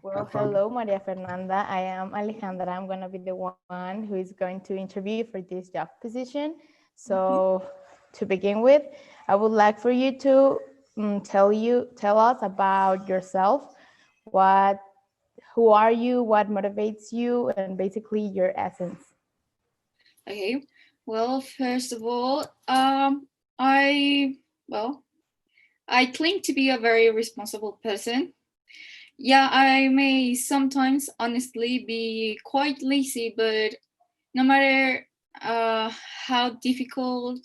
Well, hello, Maria Fernanda. I am Alejandra. I'm going to be the one who is going to interview you for this job position. So, to begin with, I would like for you to tell us about yourself. What, who are you? What motivates you, and basically your essence. Okay. Well, first of all, I well, I claim to be a very responsible person. Yeah, I may sometimes honestly be quite lazy, but no matter how difficult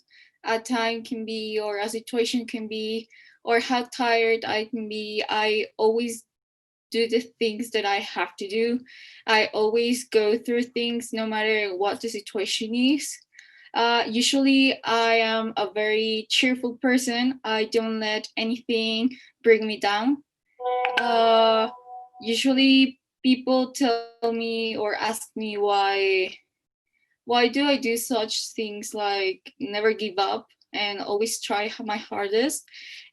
a time can be, or a situation can be, or how tired I can be, I always do the things that I have to do. I always go through things no matter what the situation is. Usually, I am a very cheerful person. I don't let anything bring me down. Uh, Usually, people tell me or ask me why do I do such things like never give up and always try my hardest.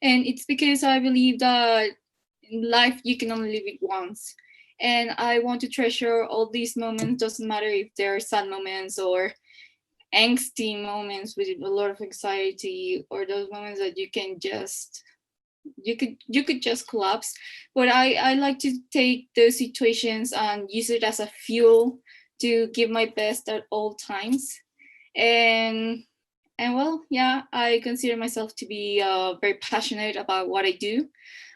And it's because I believe that in life you can only live it once, and I want to treasure all these moments. Doesn't matter if they're sad moments or angsty moments with a lot of anxiety, or those moments that you could just collapse. But I like to take those situations and use it as a fuel to give my best at all times. And and well, yeah, I consider myself to be very passionate about what I do.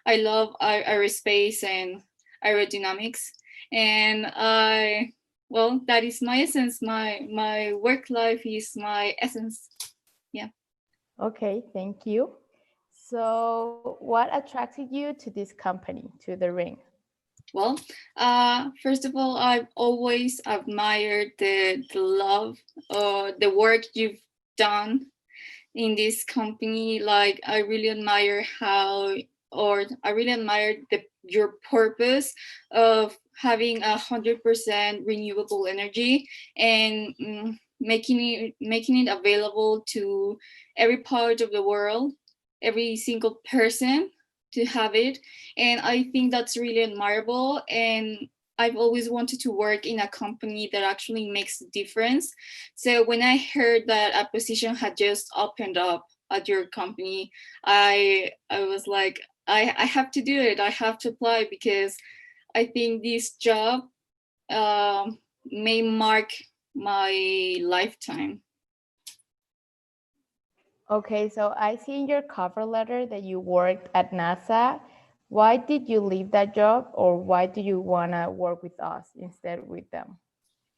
I love aerospace and aerodynamics, and that is my essence. My work life is my essence. Yeah. Okay, thank you. So, what attracted you to this company, to the ring? Well, first of all, I've always admired the love or the work you've done in this company. Like, I really admire I really admire your purpose of having 100% renewable energy, and making it available to every part of the world, every single person to have it. And I think that's really admirable. And I've always wanted to work in a company that actually makes a difference. So when I heard that a position had just opened up at your company, I was like, I have to do it. I have to apply, because I think this job may mark my lifetime. Okay, so I see in your cover letter that you worked at NASA. Why did you leave that job, or why do you want to work with us instead with them?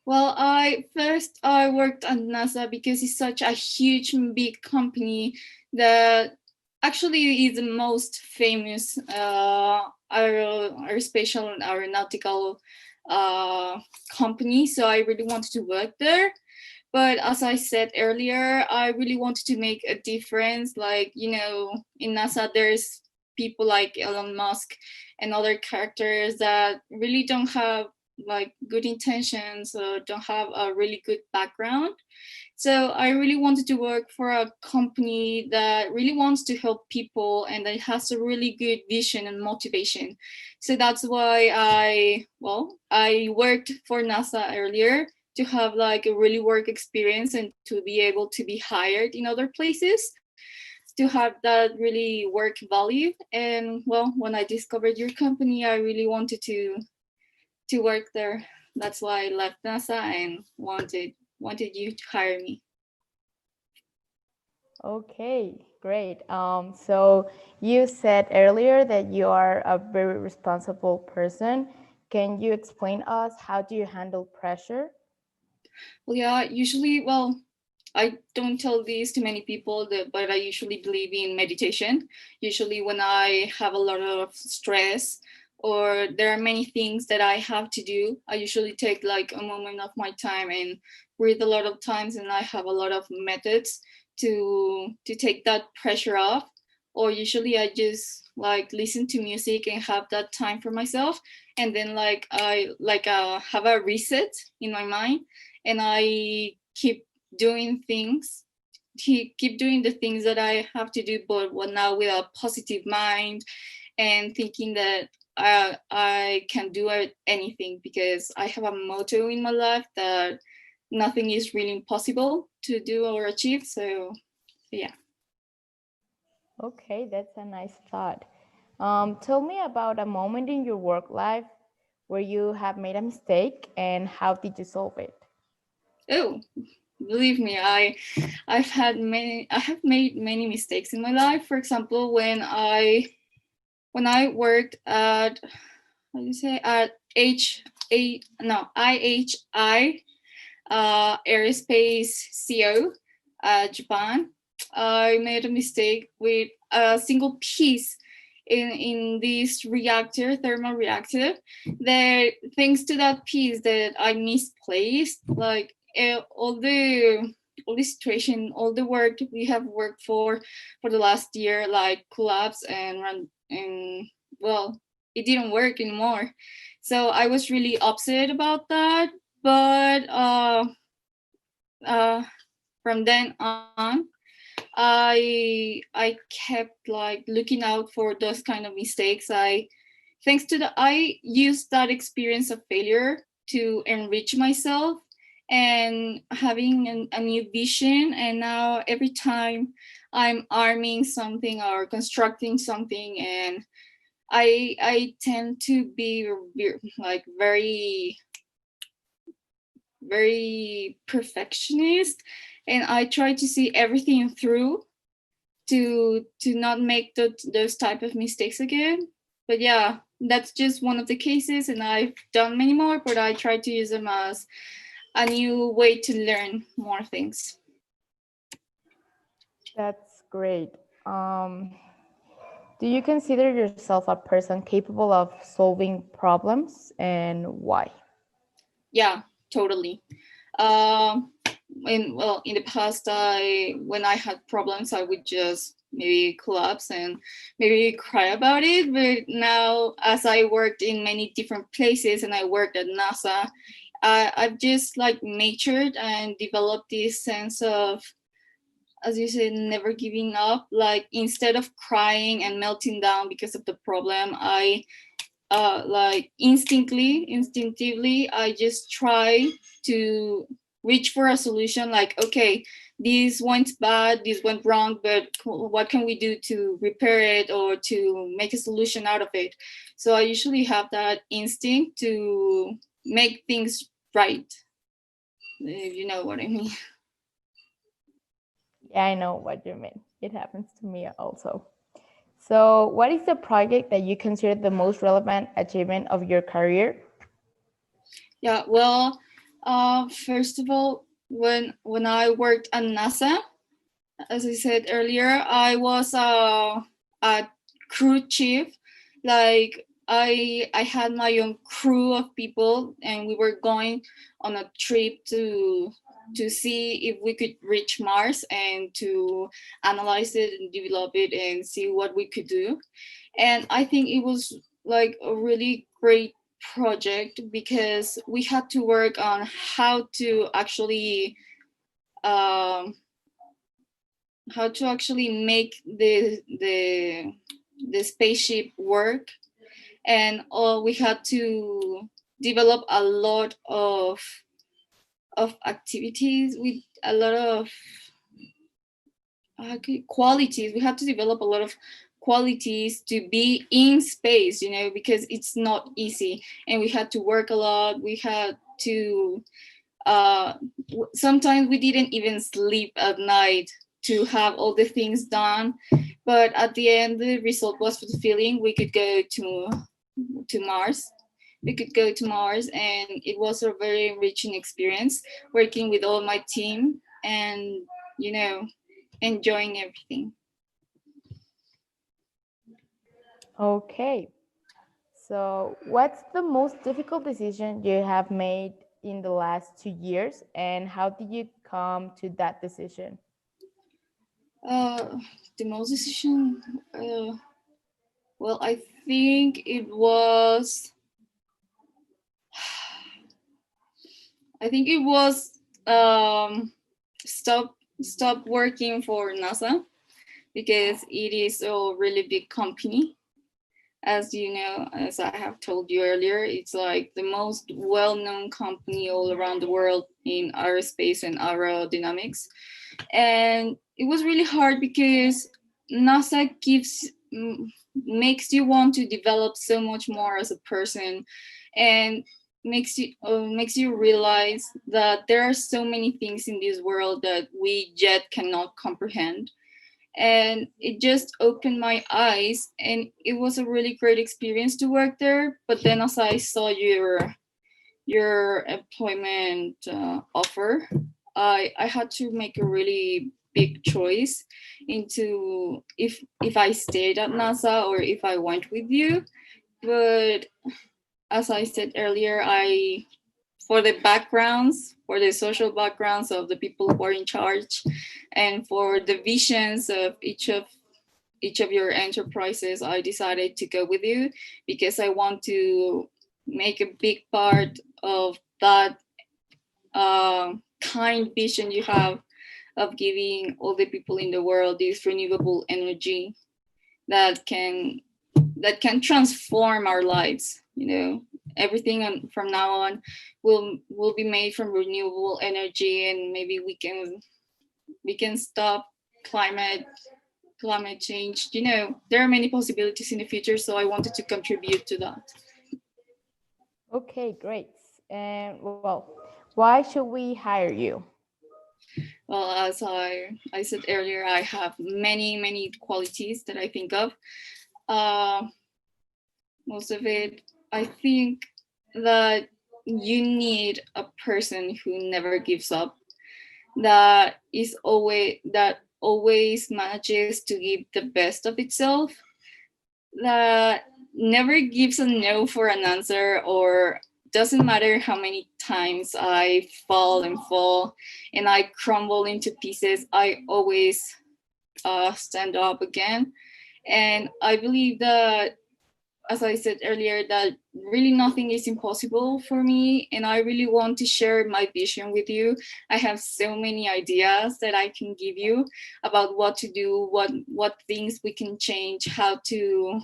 Well, I worked at NASA because it's such a huge and big company that actually is the most famous aerospatial and aeronautical uh, company. So I really wanted to work there. But as I said earlier, I really wanted to make a difference. Like, in NASA, there's people like Elon Musk and other characters that really don't have like good intentions or don't have a really good background. So I really wanted to work for a company that really wants to help people and that has a really good vision and motivation. So that's why I worked for NASA earlier, to have like a really work experience and to be able to be hired in other places, to have that really work value. And well, when I discovered your company, I really wanted to work there. That's why I left NASA and wanted you to hire me. Okay, great. So you said earlier that you are a very responsible person. Can you explain us how do you handle pressure? Well, yeah, usually, I don't tell this to many people, but I usually believe in meditation. Usually, when I have a lot of stress or there are many things that I have to do, I usually take like a moment of my time and breathe a lot of times, and I have a lot of methods to take that pressure off. Or usually, I just like listen to music and have that time for myself, and then have a reset in my mind, and I doing things keep doing the things that I have to do, but now with a positive mind, and thinking that I can do anything, because I have a motto in my life that nothing is really impossible to do or achieve. So yeah. Okay, that's a nice thought. Tell me about a moment in your work life where you have made a mistake and how did you solve it? Oh, believe me, I have made many mistakes in my life. For example, when I worked at, how do you say, at IHI, aerospace CO, Japan, I made a mistake with a single piece in this reactor, thermal reactor. That thanks to that piece that I misplaced, like all the situation, all the work we have worked for the last year, like collapse and run, and well, it didn't work anymore. So I was really upset about that. But uh, from then on, I kept like looking out for those kind of mistakes. I used that experience of failure to enrich myself and having a new vision. And now every time I'm arming something or constructing something, and I tend to be like very perfectionist, and I try to see everything through to not make those type of mistakes again. But yeah, that's just one of the cases, and I've done many more, but I try to use them as a new way to learn more things. That's great. Do you consider yourself a person capable of solving problems and why? Yeah, totally. um in the past, when I had problems, I would just maybe collapse and maybe cry about it. But now, as I worked in many different places and I worked at NASA, I've just like matured and developed this sense of, as you said, never giving up. Like, instead of crying and melting down because of the problem, I like instinctively, I just try to reach for a solution. Like, okay, this went bad, this went wrong, but what can we do to repair it or to make a solution out of it? So I usually have that instinct to make things right, if you know what I mean. Yeah, I know what you mean. It happens to me also. So, what is the project that you consider the most relevant achievement of your career? Yeah, well, first of all, when I worked at NASA, as I said earlier, I was a crew chief. Like, I had my own crew of people, and we were going on a trip to see if we could reach Mars and to analyze it and develop it and see what we could do. And I think it was like a really great project, because we had to work on um, how to actually make the spaceship work. And we had to develop a lot of activities with a lot of qualities. We had to develop a lot of qualities to be in space, because it's not easy, and we had to work a lot. We had to sometimes we didn't even sleep at night to have all the things done. But at the end, the result was fulfilling. We could go to Mars. We could go to Mars, and it was a very enriching experience working with all my team and, enjoying everything. Okay. So, what's the most difficult decision you have made in the last 2 years, and how did you come to that decision? Uh, the most decision, well, I think it was, um, stop working for NASA, because it is a really big company. as you know, as I have told you earlier, it's like the most well-known company all around the world in aerospace and aerodynamics. And it was really hard because NASA makes you want to develop so much more as a person, and makes you realize that there are so many things in this world that we yet cannot comprehend. And it just opened my eyes, and it was a really great experience to work there. But then as I saw your employment offer, I had to make a really big choice into if I stayed at NASA or if I went with you. But as I said earlier, I for the backgrounds, for the social backgrounds of the people who are in charge, and for the visions of each of your enterprises, I decided to go with you because I want to make a big part of that kind vision you have of giving all the people in the world this renewable energy that can transform our lives. You know, everything from now on will be made from renewable energy, and maybe we can stop climate change. You know, there are many possibilities in the future, so I wanted to contribute to that. Okay, great. And well, why should we hire you? Well, as I said earlier, I have many qualities that I think of. Uh, Most of it, I think that you need a person who never gives up, that always manages to give the best of itself, that never gives a no for an answer, or doesn't matter how many times I fall and fall and I crumble into pieces, I always stand up again. And I believe that, as I said earlier, that really nothing is impossible for me, and I really want to share my vision with you. I have so many ideas that I can give you about what to do, what things we can change, how to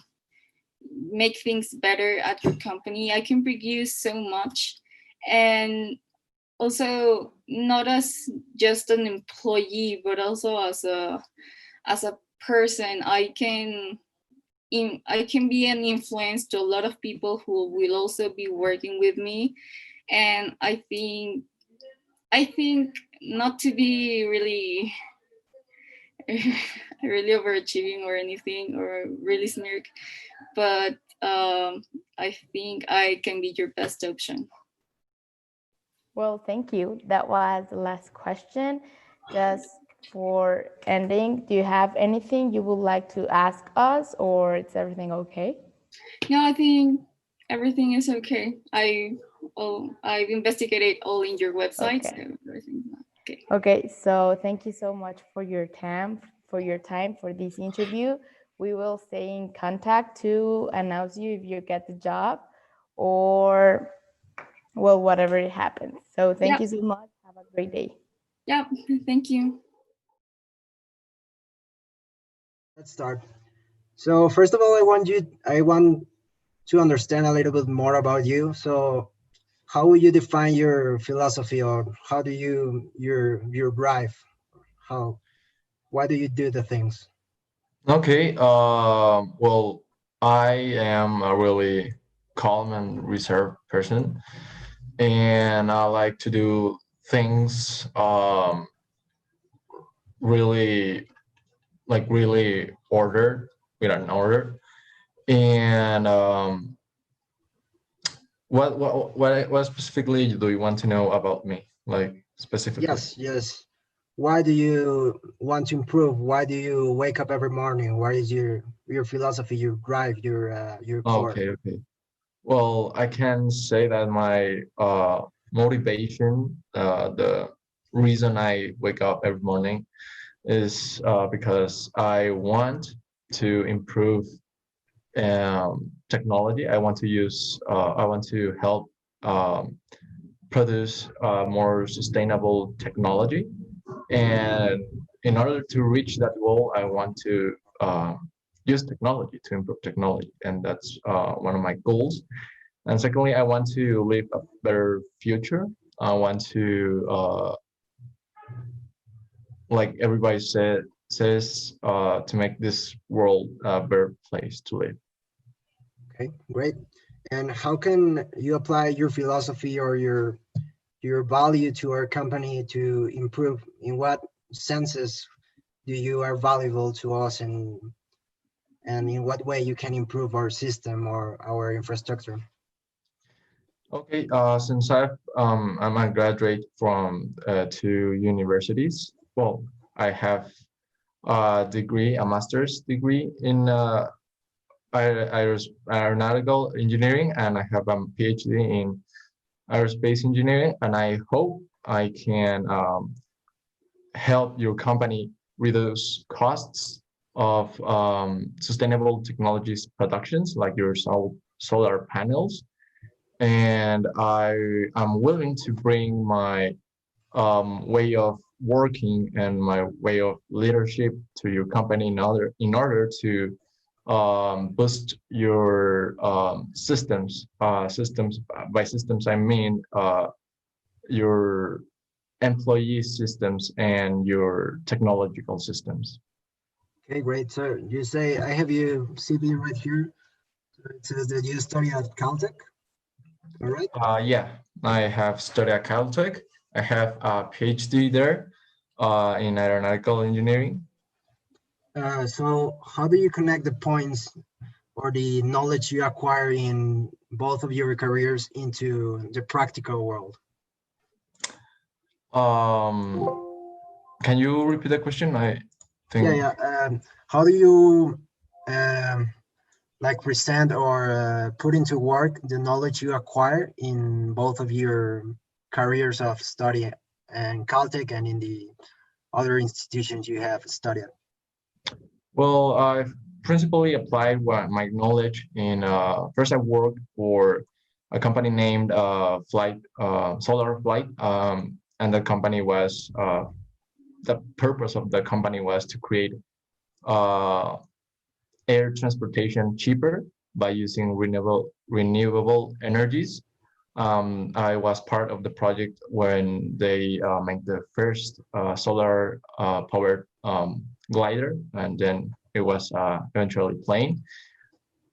make things better at your company. I can bring you so much, and also not as just an employee, but also as a person. I can be an influence to a lot of people who will also be working with me. And I think not to be really really overachieving or anything, or really smirk, but I think I can be your best option. Well, thank you. That was the last question. Just for ending, do you have anything you would like to ask us, or is everything okay? No, I think everything is okay. I've investigated all in your website, Okay. so everything's okay. Okay, so thank you so much for your time, for this interview. We will stay in contact to announce you if you get the job, or well, whatever it happens. So thank you so much. Have a great day. Yeah, thank you. Let's start. So first of all, I want to understand a little bit more about you. So how would you define your philosophy, or how do your drive? Why do you do the things? Okay. Well, I am a really calm and reserved person, and I like to do things really really ordered, with an order. And what specifically do you want to know about me, like specifically? Yes. Why do you want to improve? Why do you wake up every morning? What is your philosophy, your drive, your core? Okay. Well, I can say that my motivation, the reason I wake up every morning, is because I want to improve technology. I want to I want to help produce more sustainable technology. And in order to reach that goal, I want to use technology to improve technology, and that's one of my goals. And secondly, I want to live a better future. I want to, like everybody says, to make this world a better place to live. Okay, great. And how can you apply your philosophy or your value to our company to improve? In what senses do you are valuable to us, and in what way you can improve our system or our infrastructure? Okay, since I'm a graduate from two universities. Well, I have a degree, a master's degree in aeronautical engineering, and I have a PhD in aerospace engineering, and I hope I can help your company reduce costs of sustainable technologies productions like your solar panels. And I'm willing to bring my way of working and my way of leadership to your company in order to boost your systems. Systems, by systems I mean your employee systems and your technological systems. Okay, great. So you say I have your CV right here. So it says that you study at Caltech. All right. Yeah, I have studied at Caltech. I have a PhD there in aeronautical engineering. So how do you connect the points or the knowledge you acquire in both of your careers into the practical world? Can you repeat the question? I think. Yeah. How do you like present or put into work the knowledge you acquire in both of your careers of study and Caltech and in the other institutions you have studied? Well, I've principally applied my knowledge in. First, I worked for a company named Solar Flight, and the company was the purpose of the company was to create air transportation cheaper by using renewable energies. I was part of the project when they made the first solar powered glider, and then it was eventually plane.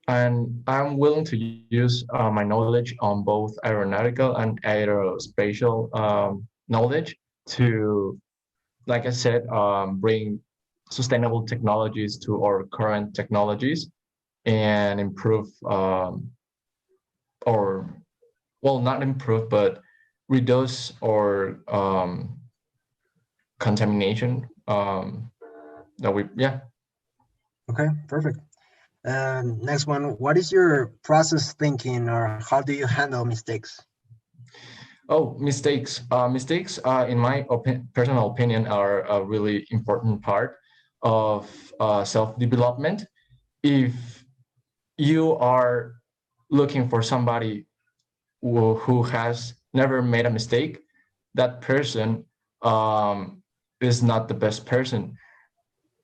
And I'm willing to use my knowledge on both aeronautical and aerospatial knowledge to, like I said, bring sustainable technologies to our current technologies and improve, or well, not improve, but reduce or contamination that we, yeah. Okay, perfect. Next one, what is your process thinking or how do you handle mistakes? Oh, mistakes. Mistakes, in my personal opinion, are a really important part of self-development. If you are looking for somebody who has never made a mistake, that person is not the best person.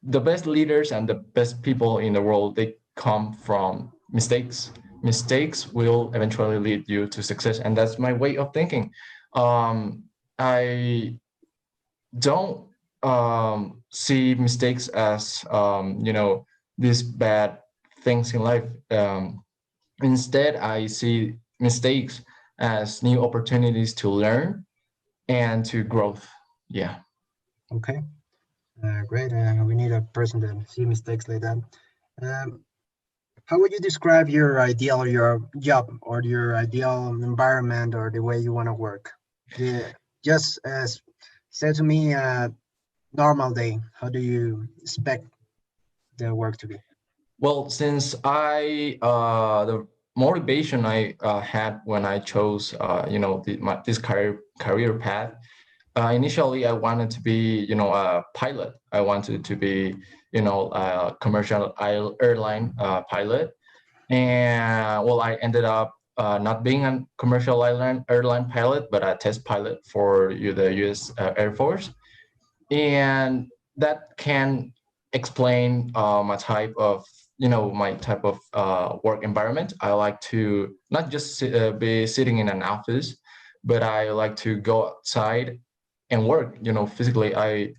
The best leaders and the best people in the world, they come from mistakes. Mistakes will eventually lead you to success, and that's my way of thinking. I don't see mistakes as these bad things in life. Instead, I see mistakes as new opportunities to learn and to growth. Yeah. Okay, great. We need a person to see mistakes like that. How would you describe your job or your ideal environment or the way you want to work? Yeah, just say to me a normal day. How do you expect the work to be? Well, since the motivation I had when I chose this career path, initially I wanted to be a pilot. I wanted to be a commercial airline pilot, and well, I ended up not being a commercial airline pilot, but a test pilot for the U.S. Air Force, and that can explain my type of my type of work environment. I like to not just be sitting in an office, but I like to go outside and work. Physically, I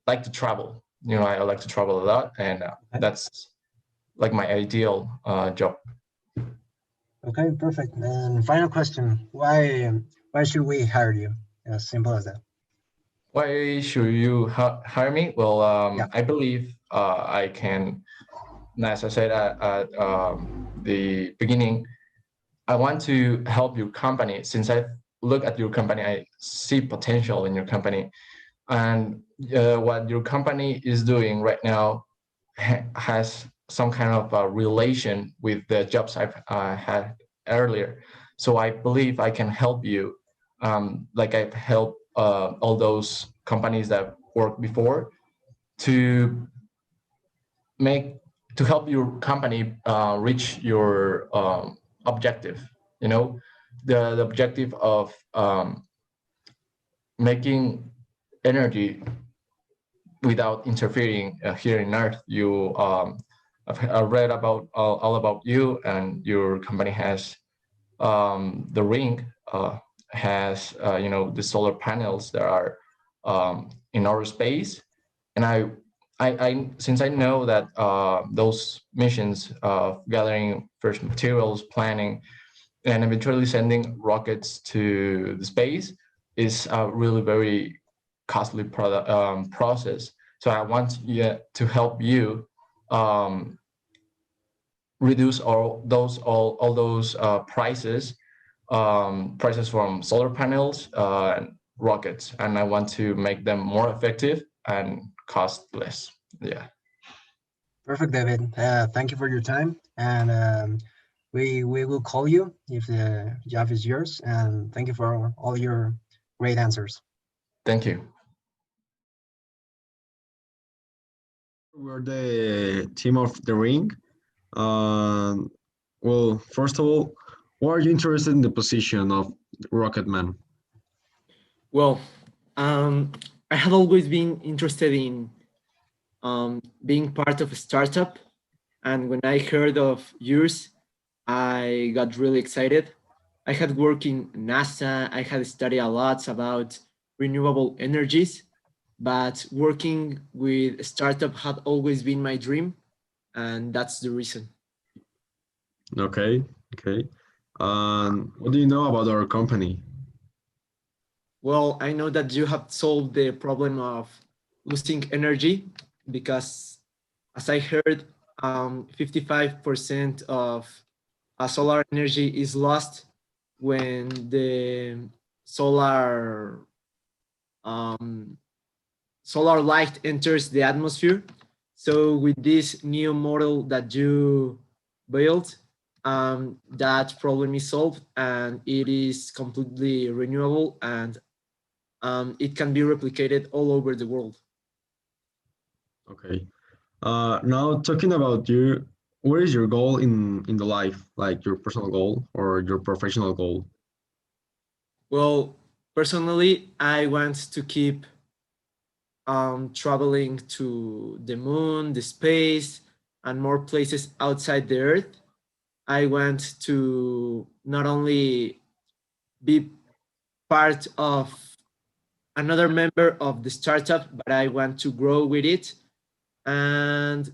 like to travel. I like to travel a lot, and that's like my ideal job. Okay, perfect. And final question: why should we hire you? As simple as that. Why should you hire me? Well, Yeah. I believe I can. As I said at the beginning, I want to help your company. Since I look at your company, I see potential in your company, and what your company is doing right now has some kind of a relation with the jobs I've had earlier. So I believe I can help you, like I've helped all those companies that worked before, to make to help your company reach your objective. The objective of making energy without interfering here in Earth. I've read about all about you, and your company has the ring, has the solar panels that are in outer space, and I since I know that those missions of gathering first materials, planning, and eventually sending rockets to the space is a really very costly process. So I want to help you reduce all those prices from solar panels and rockets, and I want to make them more effective and cost less. Yeah. Perfect, David. Thank you for your time, and we will call you if the job is yours. And thank you for all your great answers. Thank you. We're the team of the ring. Well, first of all, why are you interested in the position of Rocketman? Well, I have always been interested in being part of a startup. And when I heard of yours, I got really excited. I had worked in NASA, I had studied a lot about renewable energies, but working with a startup had always been my dream. And that's the reason. Okay, okay. What do you know about our company? Well, I know that you have solved the problem of losing energy because, as I heard, 55% of solar energy is lost when the solar solar light enters the atmosphere. So with this new model that you built, that problem is solved and it is completely renewable, and it can be replicated all over the world. Okay. Now talking about you, what is your goal in the life, like your personal goal or your professional goal? Well, personally, I want to keep traveling to the moon, the space, and more places outside the Earth. I want to not only be part of another member of the startup, but I want to grow with it. And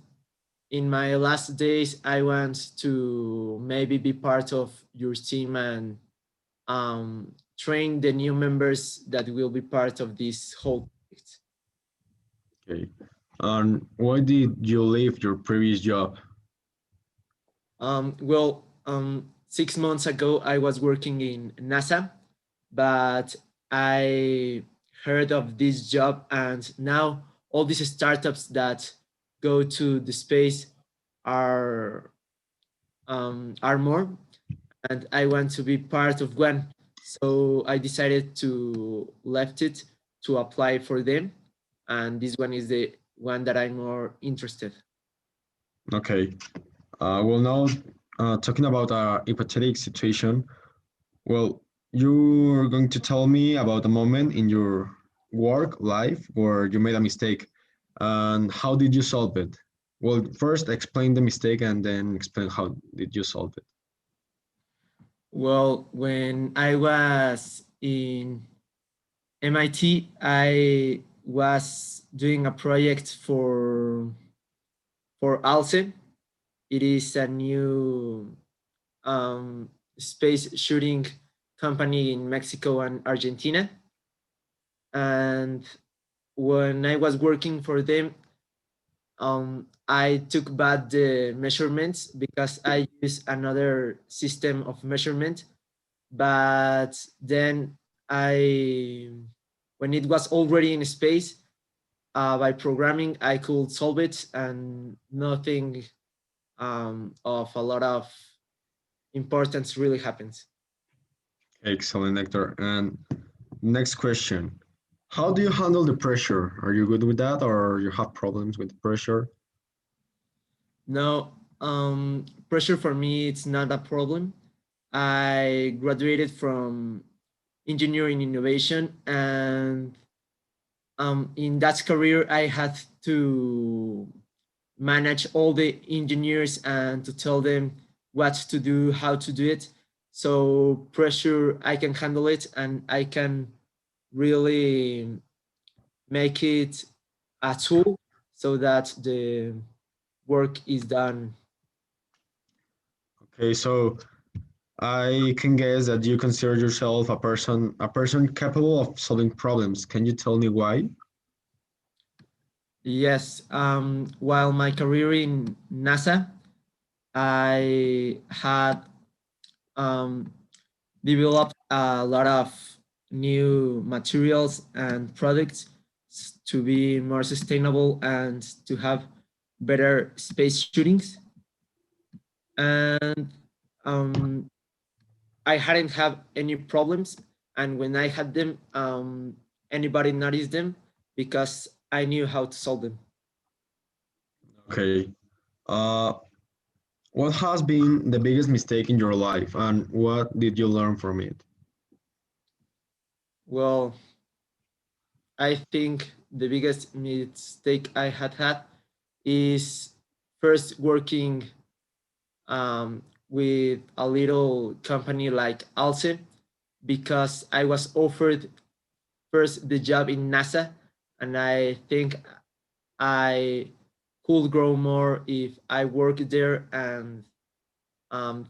in my last days, I want to maybe be part of your team and train the new members that will be part of this whole project. Okay. Why did you leave your previous job? Well, 6 months ago, I was working in NASA, but I heard of this job, and now all these startups that go to the space are more, and I want to be part of one. So I decided to left it to apply for them, and this one is the one that I'm more interested. Okay. Well, now talking about a hypothetical situation. Well, you're going to tell me about a moment in your work life where you made a mistake, and how did you solve it? Well, first explain the mistake and then explain how did you solve it. Well, when I was in MIT, I was doing a project for ALCE. It is a new space shooting company in Mexico and Argentina. And when I was working for them, I took back the measurements because I used another system of measurement. But then when it was already in space, by programming, I could solve it, and nothing of a lot of importance really happens. Excellent, Hector. And next question. How do you handle the pressure? Are you good with that or you have problems with pressure? No, pressure for me, it's not a problem. I graduated from engineering innovation, and in that career, I had to manage all the engineers and to tell them what to do, how to do it. So pressure, I can handle it, and I can really make it a tool so that the work is done. Okay, so I can guess that you consider yourself a person capable of solving problems. Can you tell me why? Yes, while my career in NASA, I had developed a lot of new materials and products to be more sustainable and to have better space shootings. And um, I hadn't have any problems. And when I had them, anybody noticed them because I knew how to solve them. Okay. Uh, what has been the biggest mistake in your life and what did you learn from it? Well, I think the biggest mistake I had is first working with a little company like Alce, because I was offered first the job in NASA, and I think I could grow more if I work there and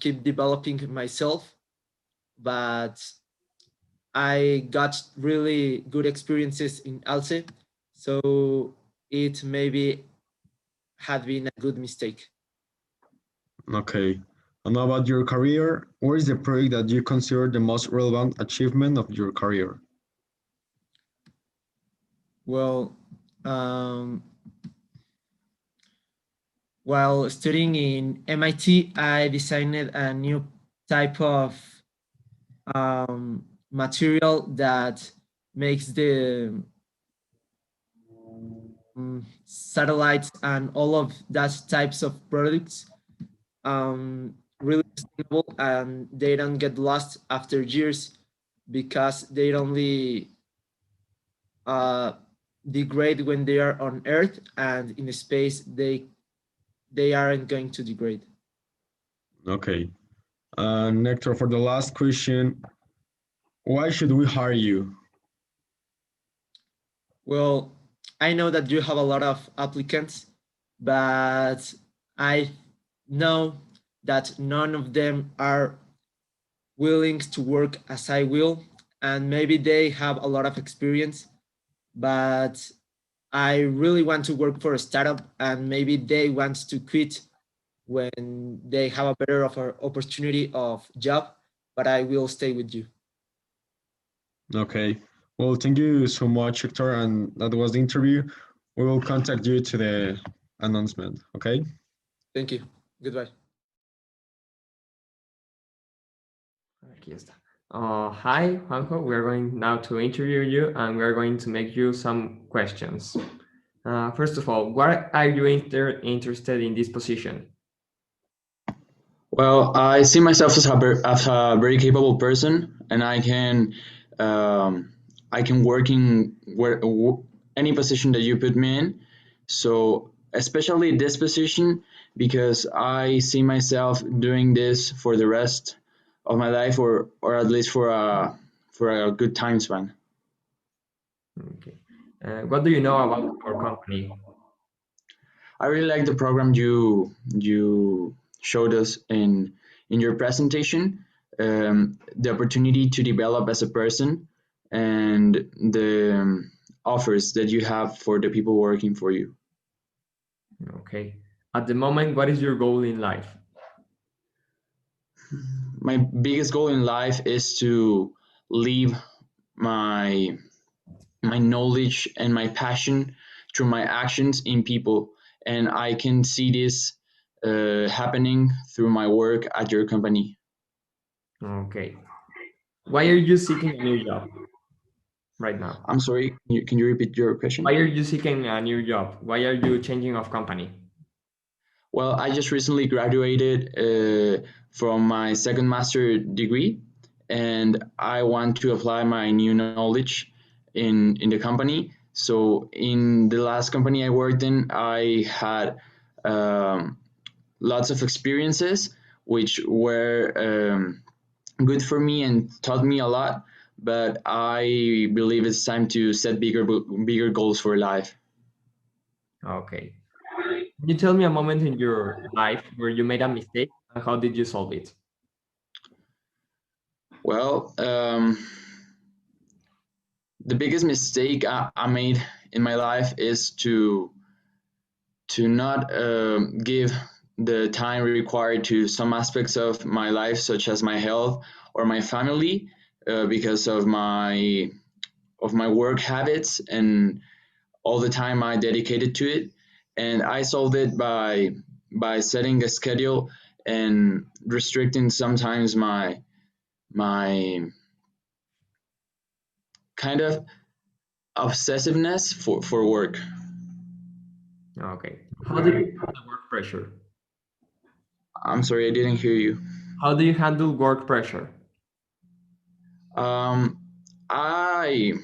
keep developing myself. But I got really good experiences in Alce, so it maybe had been a good mistake. Okay. And now about your career, what is the project that you consider the most relevant achievement of your career? Well, um, while studying in MIT, I designed a new type of material that makes the satellites and all of that types of products really sustainable, and they don't get lost after years because they only uh, degrade when they are on Earth, and in space they aren't going to degrade. Okay. Nectar, for the last question, why should we hire you? Well, I know that you have a lot of applicants, but I know that none of them are willing to work as I will, and maybe they have a lot of experience, but I really want to work for a startup, and maybe they want to quit when they have a better opportunity of job, but I will stay with you. Okay. Well, thank you so much, Hector, and that was the interview. We will contact you to the announcement, okay? Thank you. Goodbye. Aquí está. Hi, Juanjo. We are going now to interview you, and we are going to make you some questions. First of all, why are you interested in this position? Well, I see myself as a very capable person, and I can work in any position that you put me in. So especially this position, because I see myself doing this for the rest of my life, or at least for a good time span. Okay. What do you know about our company? I really like the program you showed us in your presentation. The opportunity to develop as a person, and the offers that you have for the people working for you. Okay. At the moment, what is your goal in life? My biggest goal in life is to leave my my knowledge and my passion through my actions in people, and I can see this happening through my work at your company. Okay. Why are you seeking a new job right now? I'm sorry, can you repeat your question? Why are you seeking a new job? Why are you changing of company? Well, I just recently graduated from my second master degree, and I want to apply my new knowledge in the company. So in the last company I worked in, I had um, lots of experiences which were good for me and taught me a lot. But I believe it's time to set bigger goals for life. Okay. Can you tell me a moment in your life where you made a mistake and how did you solve it? Well, the biggest mistake I made in my life is to not give the time required to some aspects of my life, such as my health or my family, because of my work habits and all the time I dedicated to it. And I solved it by setting a schedule and restricting sometimes my kind of obsessiveness for work. Okay. How do you handle work pressure? I'm sorry, I didn't hear you. How do you handle work pressure? Um, I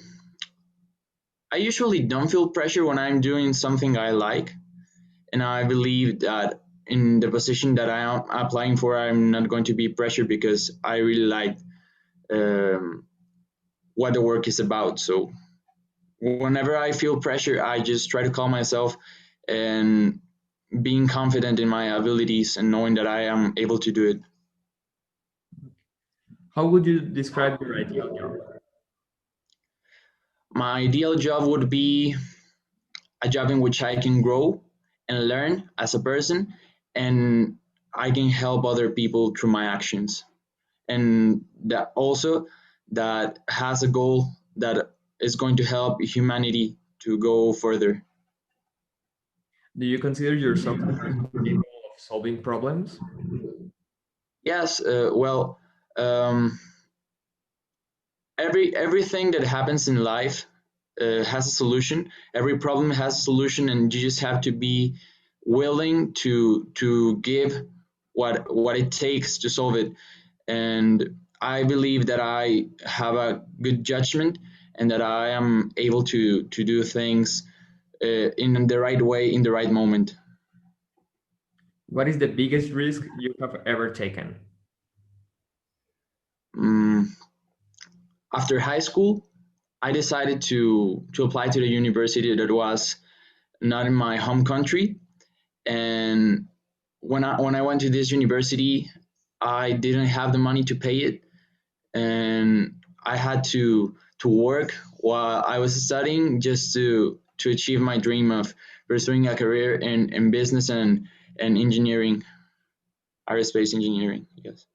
I usually don't feel pressure when I'm doing something I like, and I believe that in the position that I am applying for, I'm not going to be pressured because I really like um, what the work is about. So whenever I feel pressure, I just try to calm myself and being confident in my abilities and knowing that I am able to do it. How would you describe your ideal job? My ideal job would be a job in which I can grow and learn as a person, and I can help other people through my actions. And that also that has a goal that is going to help humanity to go further. Do you consider yourself a person capable of solving problems? Yes, well, um, everything that happens in life has a solution. Every problem has a solution, and you just have to be willing to give what it takes to solve it. And I believe that I have a good judgment and that I am able to do things in the right way in the right moment. What is the biggest risk you have ever taken? Mm, After high school, I decided to apply to the university that was not in my home country. And when I went to this university, I didn't have the money to pay it, and I had to work while I was studying just to achieve my dream of pursuing a career in business and engineering, aerospace engineering. Yes.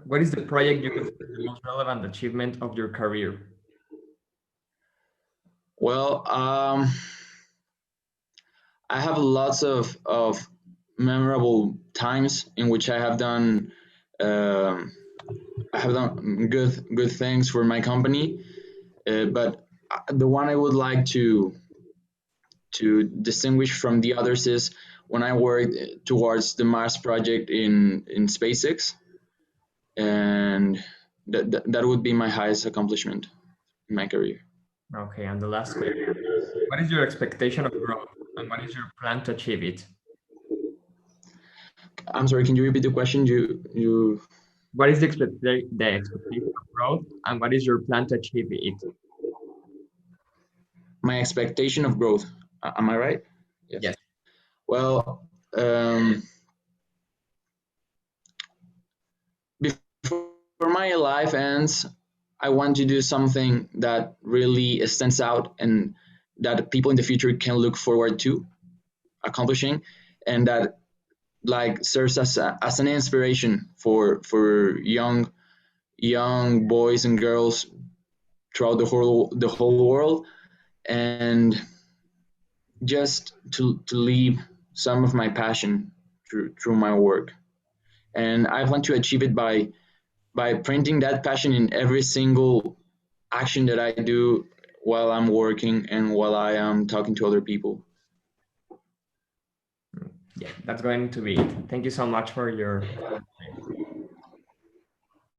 What is the project you consider the most relevant achievement of your career? Well, I have lots of memorable times in which um, I have done good things for my company. But the one I would like to distinguish from the others is when I worked towards the Mars project in SpaceX, and that would be my highest accomplishment in my career. Okay, and the last question. what is your expectation of growth and what is your plan to achieve it? I'm sorry, can you repeat the question? You What is the expectation of growth and what is your plan to achieve it? my expectation of growth. Am I right? Yes. Well, before my life ends, I want to do something that really stands out and that people in the future can look forward to accomplishing, and that like serves as an inspiration for young boys and girls throughout the whole world, and just to leave some of my passion through my work. And I want to achieve it by printing that passion in every single action that I do while I'm working and while I am talking to other people. Yeah, that's going to be it. Thank you so much for your